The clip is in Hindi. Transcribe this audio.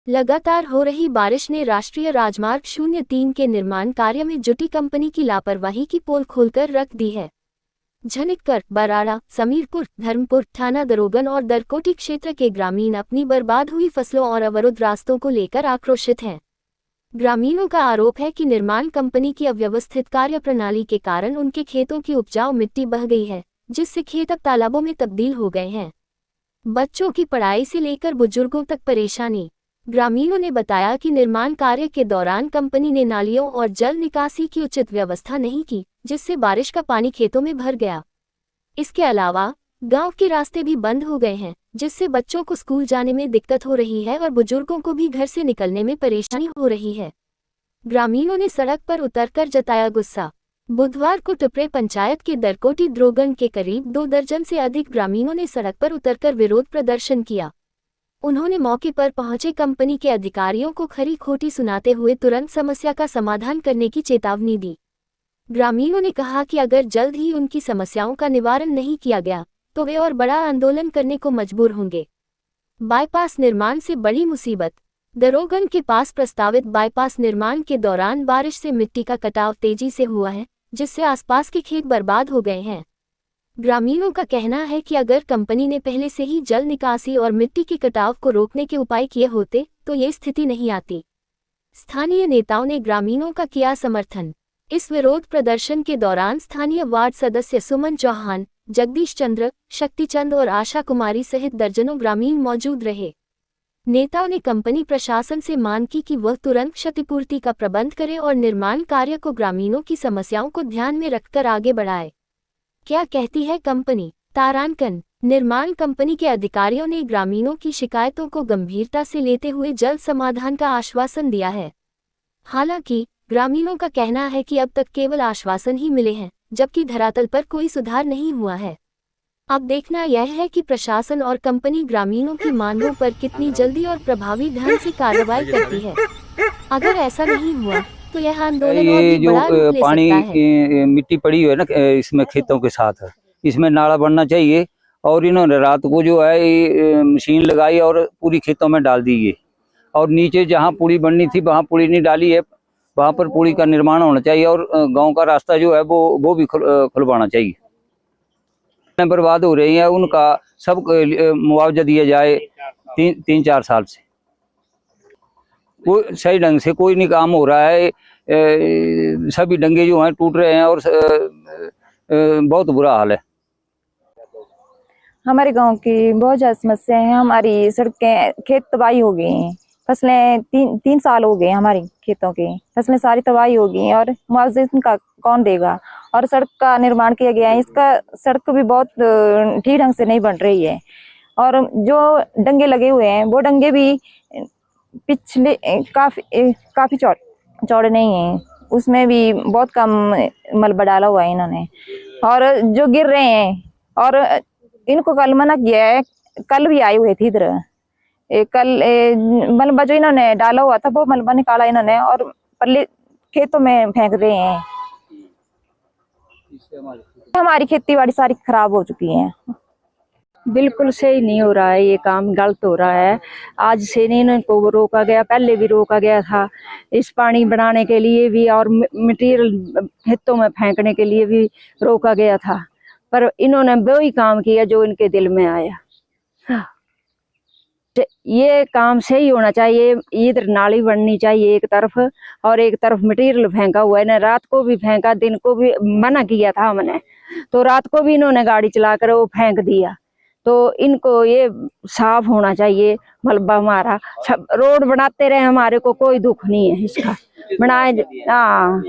लगातार हो रही बारिश ने राष्ट्रीय राजमार्ग 03 के निर्माण कार्य में जुटी कंपनी की लापरवाही की पोल खोलकर रख दी है। झनिककर, बराड़ा, समीरपुर, धर्मपुर, थाना दरोगन और दरकोटी क्षेत्र के ग्रामीण अपनी बर्बाद हुई फसलों और अवरुद्ध रास्तों को लेकर आक्रोशित हैं। ग्रामीणों का आरोप है कि निर्माण कंपनी की अव्यवस्थित कार्य प्रणाली के कारण उनके खेतों की उपजाऊ मिट्टी बह गई है, जिससे खेत अब तालाबों में तब्दील हो गए हैं। बच्चों की पढ़ाई से लेकर बुजुर्गों तक परेशानी। ग्रामीणों ने बताया कि निर्माण कार्य के दौरान कंपनी ने नालियों और जल निकासी की उचित व्यवस्था नहीं की, जिससे बारिश का पानी खेतों में भर गया। इसके अलावा गांव के रास्ते भी बंद हो गए हैं, जिससे बच्चों को स्कूल जाने में दिक्कत हो रही है और बुजुर्गों को भी घर से निकलने में परेशानी हो रही है। ग्रामीणों ने सड़क पर उतरकर जताया गुस्सा। बुधवार को टिपरे पंचायत के दरकोटी द्रोगन के करीब 2 दर्जन से अधिक ग्रामीणों ने सड़क पर उतरकर विरोध प्रदर्शन किया। उन्होंने मौके पर पहुंचे कंपनी के अधिकारियों को खरी खोटी सुनाते हुए तुरंत समस्या का समाधान करने की चेतावनी दी। ग्रामीणों ने कहा कि अगर जल्द ही उनकी समस्याओं का निवारण नहीं किया गया तो वे और बड़ा आंदोलन करने को मजबूर होंगे। बाईपास निर्माण से बड़ी मुसीबत। दरोगन के पास प्रस्तावित बाईपास निर्माण के दौरान बारिश से मिट्टी का कटाव तेजी से हुआ है, जिससे आसपास के खेत बर्बाद हो गए हैं। ग्रामीणों का कहना है कि अगर कंपनी ने पहले से ही जल निकासी और मिट्टी के कटाव को रोकने के उपाय किए होते तो ये स्थिति नहीं आती। स्थानीय नेताओं ने ग्रामीणों का किया समर्थन। इस विरोध प्रदर्शन के दौरान स्थानीय वार्ड सदस्य सुमन चौहान, जगदीश चंद्र, शक्तिचंद और आशा कुमारी सहित दर्जनों ग्रामीण मौजूद रहे। नेताओं ने कंपनी प्रशासन से मांग की कि वह तुरंत क्षतिपूर्ति का प्रबंध करे और निर्माण कार्य को ग्रामीणों की समस्याओं को ध्यान में रखकर आगे बढ़ाए। क्या कहती है कंपनी? तारांकन। निर्माण कंपनी के अधिकारियों ने ग्रामीणों की शिकायतों को गंभीरता से लेते हुए जल्द समाधान का आश्वासन दिया है। हालांकि ग्रामीणों का कहना है कि अब तक केवल आश्वासन ही मिले हैं, जबकि धरातल पर कोई सुधार नहीं हुआ है। अब देखना यह है कि प्रशासन और कंपनी ग्रामीणों की मांगों पर कितनी जल्दी और प्रभावी ढंग से कार्रवाई करती है। अगर ऐसा नहीं हुआ तो यह आंदोलन और भी बड़ा रूप ले पानी सकता है। मिट्टी पड़ी हुई है ना इसमें खेतों के साथ, इसमें नाला बनना चाहिए और इन्होंने रात को जो है मशीन लगाई और पूरी खेतों में डाल दी है। और नीचे जहाँ पुली बननी थी वहाँ पुली नहीं डाली है, वहाँ पर पुली का निर्माण होना चाहिए और गांव का रास्ता जो है वो भी खुलवाना चाहिए। बर्बाद हो रही है, उनका सब मुआवजा दिया जाए। 3-4 साल से कोई सही ढंग से कोई नहीं काम हो रहा है। सभी डंगे जो हैं टूट रहे हैं और बहुत बुरा हाल है। हमारे गांव की बहुत ज्यादा समस्या है। हमारी सड़कें, खेत तबाही हो गई हैं। फसलें 3 साल हो गए हमारी खेतों की फसलें सारी तबाही हो गई और मुआवजा इनका कौन देगा। और सड़क का निर्माण किया गया है, इसका सड़क भी बहुत ठीक ढंग से नहीं बन रही है। और जो डंगे लगे हुए हैं वो डंगे भी पिछले काफी चौड़े नहीं हैं, उसमें भी बहुत कम मलबा डाला हुआ है इन्होंने। और जो गिर रहे हैं और इनको कल मना किया है, कल भी आए हुए थे इधर। कल मलबा जो इन्होंने डाला हुआ था वो मलबा निकाला इन्होंने और पल्ले खेतों में फेंक रहे हैं। हमारी खेती बाड़ी सारी खराब हो चुकी है। बिल्कुल सही नहीं हो रहा है, ये काम गलत हो रहा है। आज से नहीं इनको रोका गया, पहले भी रोका गया था। इस पानी बनाने के लिए भी और मटेरियल खेतों में फेंकने के लिए भी रोका गया था, पर इन्होंने वही काम किया जो इनके दिल में आया। ये काम सही होना चाहिए। इधर नाली बननी चाहिए एक तरफ और एक तरफ मटेरियल फेंका हुआ है। रात को भी फेंका, दिन को भी मना किया था हमने, तो रात को भी इन्होंने गाड़ी चलाकर वो फेंक दिया। तो इनको ये साफ होना चाहिए मलबा हमारा। रोड बनाते रहे, हमारे को कोई दुख नहीं है इसका। बनाए। हाँ।